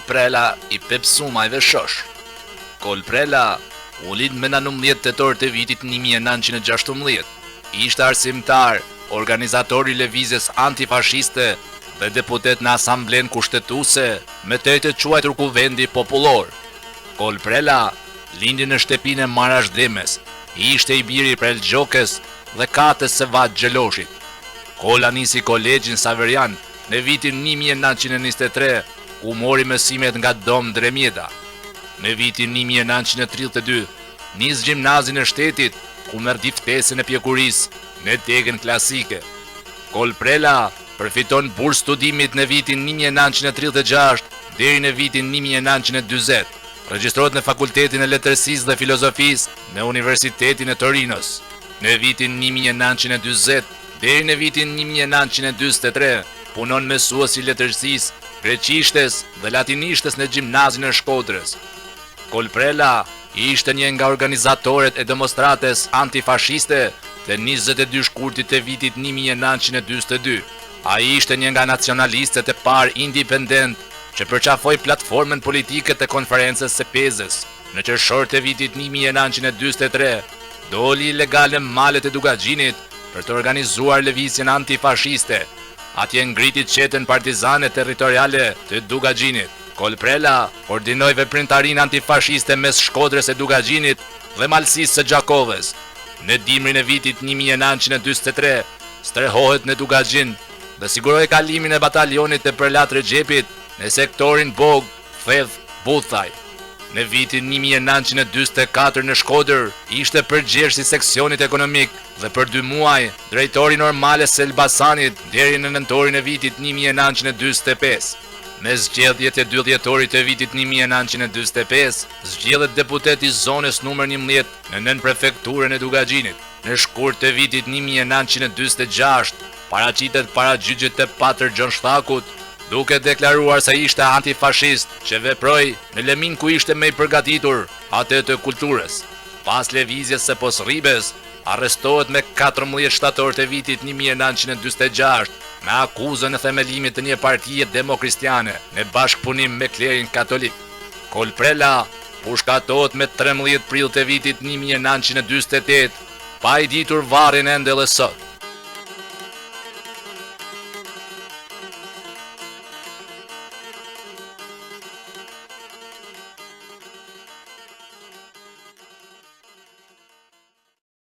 Prela i Pepsumajve Shosh. Kol Prela u lind me 19 tetor të vitit 1916. Ishte arsimtar, organizator i lëvizjes antifashiste dhe deputet në Asamblen Kushtetuese me të quajtur Kuvendi Popullor. Kol Prela lindi në shtëpinë e Marashdhemes, ishte i biri i Prelgjokës dhe katës së Vat Gjeloshit. Kola nisi kolegjin Saverian në vitin 1923, ku mori mësimet nga Dom Dremjeta. Në vitin 1932, nis gjimnazin e shtetit, ku merrti ftesën e pjekurisë në tegën klasike. Kol Prela përfiton bursë studimit në vitin 1936 deri në vitin 1940. Regjistrohet në Fakultetin e Letërsisë dhe Filozofisë në Universitetin e Torinos. Në vitin 1940 deri në vitin 1943 punon mësues i letërsisë, greqishtes dhe latinishtes në gjimnazin e Shkodrës. Kol Prela ishte një nga organizatorët e demonstrates antifashiste të 22 shkurtit të vitit 1942. Ai ishte një nga nacionalistët e parë independent që përqafoi platformën politike të konferencës së Pezës. Në qershor të vitit 1943, doli ilegal në malet e Dugaxhinit për të organizuar lëvizjen antifashiste. Atje ngriti qetën partizane territoriale të Dugaxhinit. Kol Prela koordinoi veprimtarinë antifashiste mes Shkodrës e Dugaxhinit dhe Malësisë së Gjakovës. Në dimrin e vitit 1943, strehohet në Dugaxhin dhe siguroi kalimin e batalionit të Përlat Rexhepit në sektorin Bog, Thedh, Buthaj. Në vitin 1944 në Shkodër ishte përgjegjës i seksionit ekonomik dhe për 2 muaj drejtori normale së Elbasanit deri në nëntorin e vitit 1945. Me zgjedhjet e 2 dhjetorit të vitit 1945, zgjedhet deputet i zonës numër 11 në nën prefekturën e Dugaxhinit. Në shkurt të vitit 1946, paraqitet para gjyqit të Patër Gjon Shtakut, duke deklaruar se ishte antifashist që veproi në lëmin ku ishte më i përgatitur atë të kulturës. Pas lëvizjes së Posrribes, arrestohet me 14 shtator të vitit 1946 me akuzën e themelimit të një partie demokristiane në bashkëpunim me klerin katolik. Kol Prela pushkatohet me 13 prill të vitit 1948, pa i ditur varrin ende edhe sot.